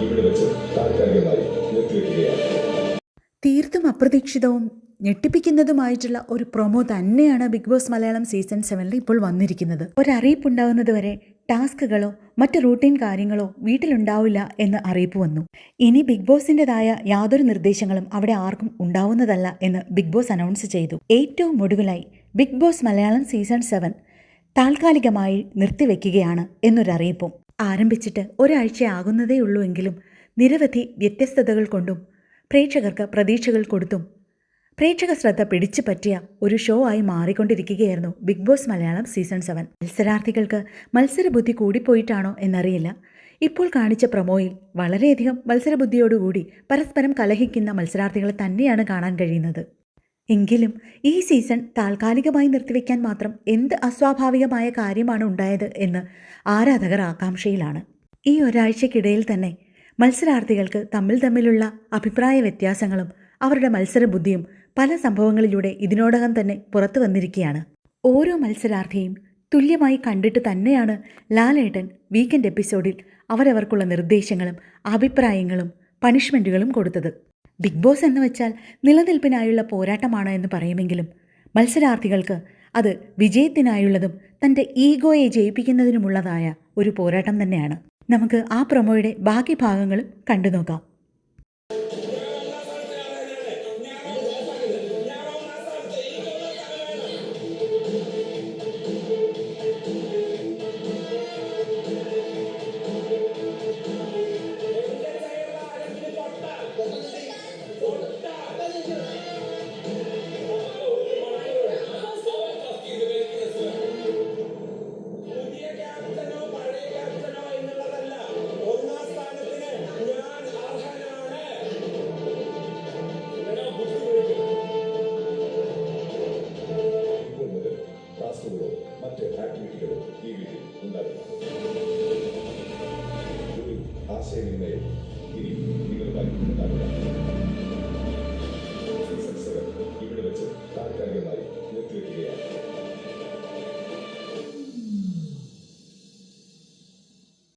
ഇവിടെ വെച്ച് താൽക്കാലികമായി നിർത്തിവെക്കുകയാണ്. തീർത്തും അപ്രതീക്ഷിതവും ഞെട്ടിപ്പിക്കുന്നതുമായിട്ടുള്ള ഒരു പ്രൊമോ തന്നെയാണ് ബിഗ് ബോസ് മലയാളം സീസൺ 7 ഇപ്പോൾ വന്നിരിക്കുന്നത്. ഒരറിയിപ്പുണ്ടാകുന്നതുവരെ ടാസ്കുകളോ മറ്റ് റൂട്ടീൻ കാര്യങ്ങളോ വീട്ടിലുണ്ടാവില്ല എന്ന് അറിയിപ്പ് വന്നു. ഇനി ബിഗ് ബോസിൻ്റെതായ യാതൊരു നിർദ്ദേശങ്ങളും അവിടെ ആർക്കും ഉണ്ടാവുന്നതല്ല എന്ന് ബിഗ് ബോസ് അനൗൺസ് ചെയ്തു. ഏറ്റവും ഒടുവിലായി ബിഗ് ബോസ് മലയാളം സീസൺ 7 താൽക്കാലികമായി നിർത്തിവെക്കുകയാണ് എന്നൊരറിയിപ്പും. ആരംഭിച്ചിട്ട് ഒരാഴ്ചയാകുന്നതേ ഉള്ളൂ എങ്കിലും നിരവധി വ്യത്യസ്തതകൾ കൊണ്ടും പ്രേക്ഷകർക്ക് പ്രതീക്ഷകൾ കൊടുത്തും പ്രേക്ഷക ശ്രദ്ധ പിടിച്ചു പറ്റിയ ഒരു ഷോ ആയി മാറിക്കൊണ്ടിരിക്കുകയായിരുന്നു ബിഗ് ബോസ് മലയാളം സീസൺ 7. മത്സരാർത്ഥികൾക്ക് മത്സരബുദ്ധി കൂടിപ്പോയിട്ടാണോ എന്നറിയില്ല, ഇപ്പോൾ കാണിച്ച പ്രൊമോയിൽ വളരെയധികം മത്സരബുദ്ധിയോടുകൂടി പരസ്പരം കലഹിക്കുന്ന മത്സരാർത്ഥികളെ തന്നെയാണ് കാണാൻ കഴിയുന്നത്. എങ്കിലും ഈ സീസൺ താൽക്കാലികമായി നിർത്തിവെക്കാൻ മാത്രം എന്ത് അസ്വാഭാവികമായ കാര്യമാണ് ഉണ്ടായത് എന്ന് ആരാധകർ ആകാംക്ഷയിലാണ്. ഈ ഒരാഴ്ചക്കിടയിൽ തന്നെ മത്സരാർത്ഥികൾക്ക് തമ്മിലുള്ള അഭിപ്രായ വ്യത്യാസങ്ങളും അവരുടെ മത്സരബുദ്ധിയും പല സംഭവങ്ങളിലൂടെ ഇതിനോടകം തന്നെ പുറത്തു വന്നിരിക്കുകയാണ്. ഓരോ മത്സരാർത്ഥിയും തുല്യമായി കണ്ടിട്ട് തന്നെയാണ് ലാലേട്ടൻ വീക്കെൻഡ് എപ്പിസോഡിൽ അവരവർക്കുള്ള നിർദ്ദേശങ്ങളും അഭിപ്രായങ്ങളും പണിഷ്മെൻറ്റുകളും കൊടുത്തത്. ബിഗ് ബോസ് എന്ന് വെച്ചാൽ നിലനിൽപ്പിനായുള്ള പോരാട്ടമാണ് എന്ന് പറയുമെങ്കിലും മത്സരാർത്ഥികൾക്ക് അത് വിജയത്തിനായുള്ളതും തൻ്റെ ഈഗോയെ ജയിപ്പിക്കുന്നതിനുമുള്ളതായ ഒരു പോരാട്ടം തന്നെയാണ്. നമുക്ക് ആ പ്രൊമോയുടെ ബാക്കി ഭാഗങ്ങളും കണ്ടു നോക്കാം. മറ്റ് ആക്ടിവിറ്റികളും ഈ വീട്ടിൽ ഉണ്ടാകും. ഒരു ആശയവിനിമയം ഇനി നിങ്ങളുമായി ഉണ്ടാകുക. സീസൺ 7 ഇവിടെ വെച്ച് താൽക്കാലികമായി നിർത്തിവെക്കുകയാണ്.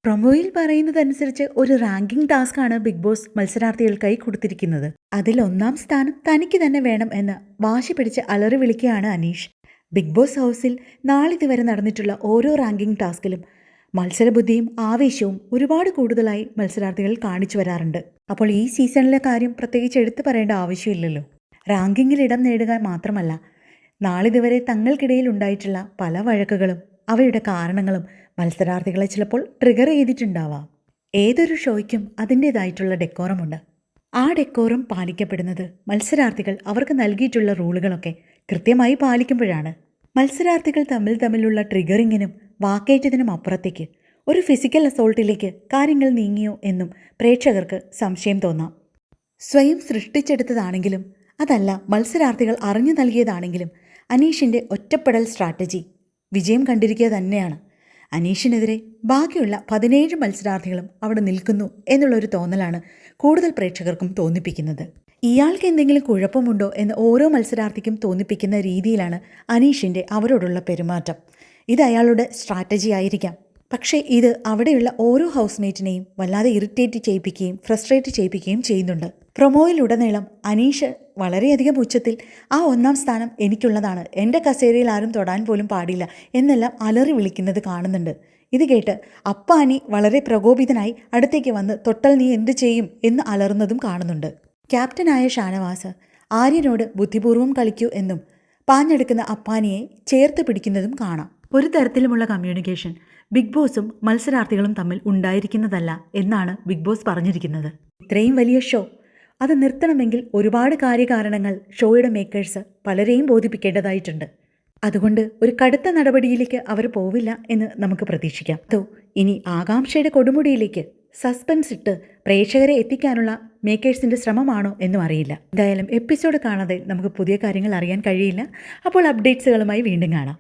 പ്രൊമോയിൽ പറയുന്നതനുസരിച്ച് ഒരു റാങ്കിംഗ് ടാസ്ക്കാണ് ബിഗ് ബോസ് മത്സരാർത്ഥികൾക്കായി കൊടുത്തിരിക്കുന്നത്. അതിൽ 1ാം സ്ഥാനം തനിക്ക് തന്നെ വേണം എന്ന് വാശി പിടിച്ച് അലറി വിളിക്കുകയാണ് അനീഷ്. ബിഗ് ബോസ് ഹൗസിൽ നാളിതുവരെ നടന്നിട്ടുള്ള ഓരോ റാങ്കിംഗ് ടാസ്കിലും മത്സരബുദ്ധിയും ആവേശവും ഒരുപാട് കൂടുതലായി മത്സരാർത്ഥികൾ കാണിച്ചു വരാറുണ്ട്. അപ്പോൾ ഈ സീസണിലെ കാര്യം പ്രത്യേകിച്ച് എടുത്തു പറയേണ്ട ആവശ്യമില്ലല്ലോ. റാങ്കിങ്ങിൽ ഇടം നേടുക മാത്രമല്ല, നാളിതുവരെ തങ്ങൾക്കിടയിൽ ഉണ്ടായിട്ടുള്ള പല വഴക്കുകളും അവയുടെ കാരണങ്ങളും മത്സരാർത്ഥികളെ ചിലപ്പോൾ ട്രിഗർ ചെയ്തിട്ടുണ്ടാവാം. ഏതൊരു ഷോയ്ക്കും അതിൻ്റേതായിട്ടുള്ള ഡെക്കോറമുണ്ട്. ആ ഡെക്കോറം പാലിക്കപ്പെടുന്നത് മത്സരാർത്ഥികൾ അവർക്ക് നൽകിയിട്ടുള്ള റൂളുകളൊക്കെ കൃത്യമായി പാലിക്കുമ്പോഴാണ്. മത്സരാർത്ഥികൾ തമ്മിലുള്ള ട്രിഗറിങ്ങിനും വാക്കേറ്റത്തിനും അപ്പുറത്തേക്ക് ഒരു ഫിസിക്കൽ അസോൾട്ടിലേക്ക് കാര്യങ്ങൾ നീങ്ങിയോ എന്നും പ്രേക്ഷകർക്ക് സംശയം തോന്നാം. സ്വയം സൃഷ്ടിച്ചെടുത്തതാണെങ്കിലും അതല്ല മത്സരാർത്ഥികൾ അറിഞ്ഞു നൽകിയതാണെങ്കിലും അനീഷിൻ്റെ ഒറ്റപ്പെടൽ സ്ട്രാറ്റജി വിജയം കണ്ടിരിക്കുക തന്നെയാണ്. അനീഷിനെതിരെ ബാക്കിയുള്ള 17 മത്സരാർത്ഥികളും അവിടെ നിൽക്കുന്നു എന്നുള്ളൊരു തോന്നലാണ് കൂടുതൽ പ്രേക്ഷകർക്കും തോന്നിപ്പിക്കുന്നത്. ഇയാൾക്ക് എന്തെങ്കിലും കുഴപ്പമുണ്ടോ എന്ന് ഓരോ മത്സരാർത്ഥിക്കും തോന്നിപ്പിക്കുന്ന രീതിയിലാണ് അനീഷിൻ്റെ അവരോടുള്ള പെരുമാറ്റം. ഇത് അയാളുടെ സ്ട്രാറ്റജി ആയിരിക്കാം. പക്ഷേ ഇത് അവിടെയുള്ള ഓരോ ഹൗസ്മേറ്റിനെയും വല്ലാതെ ഇറിറ്റേറ്റ് ചെയ്യിപ്പിക്കുകയും ഫ്രസ്ട്രേറ്റ് ചെയ്യിപ്പിക്കുകയും ചെയ്യുന്നുണ്ട്. പ്രൊമോയിലുടനീളം അനീഷ് വളരെയധികം ഉച്ചത്തിൽ ആ 1ാം സ്ഥാനം എനിക്കുള്ളതാണ്, എൻ്റെ കസേരയിൽ ആരും തൊടാൻ പോലും പാടില്ല എന്നെല്ലാം അലറി വിളിക്കുന്നത് കാണുന്നുണ്ട്. ഇത് കേട്ട് അപ്പാനി വളരെ പ്രകോപിതനായി അടുത്തേക്ക് വന്ന് തൊട്ടാൽ നീ എന്ത് ചെയ്യും എന്ന് അലറുന്നതും കാണുന്നുണ്ട്. ക്യാപ്റ്റനായ ഷാനവാസ് ആര്യനോട് ബുദ്ധിപൂർവ്വം കളിക്കൂ എന്നും പാഞ്ഞെടുക്കുന്ന അപ്പാനിയെ ചേർത്ത് പിടിക്കുന്നതും കാണാം. ഒരു തരത്തിലുമുള്ള കമ്മ്യൂണിക്കേഷൻ ബിഗ് ബോസും മത്സരാർത്ഥികളും തമ്മിൽ ഉണ്ടായിരിക്കുന്നതല്ല എന്നാണ് ബിഗ് ബോസ് പറഞ്ഞിരിക്കുന്നത്. ഇത്രയും വലിയ ഷോ അത് നിർത്തണമെങ്കിൽ ഒരുപാട് കാര്യകാരണങ്ങൾ ഷോയുടെ മേക്കേഴ്സ് പലരെയും ബോധിപ്പിക്കേണ്ടതായിട്ടുണ്ട്. അതുകൊണ്ട് ഒരു കടുത്ത നടപടിയിലേക്ക് അവർ പോവില്ല എന്ന് നമുക്ക് പ്രതീക്ഷിക്കാം. അതോ ഇനി ആകാംക്ഷയുടെ കൊടുമുടിയിലേക്ക് സസ്പെൻസ് ഇട്ട് പ്രേക്ഷകരെ എത്തിക്കാനുള്ള മേക്കേഴ്സിൻ്റെ ശ്രമമാണോ എന്നും അറിയില്ല. എന്തായാലും എപ്പിസോഡ് കാണാതെ നമുക്ക് പുതിയ കാര്യങ്ങൾ അറിയാൻ കഴിയില്ല. അപ്പോൾ അപ്ഡേറ്റ്സുകളുമായി വീണ്ടും കാണാം.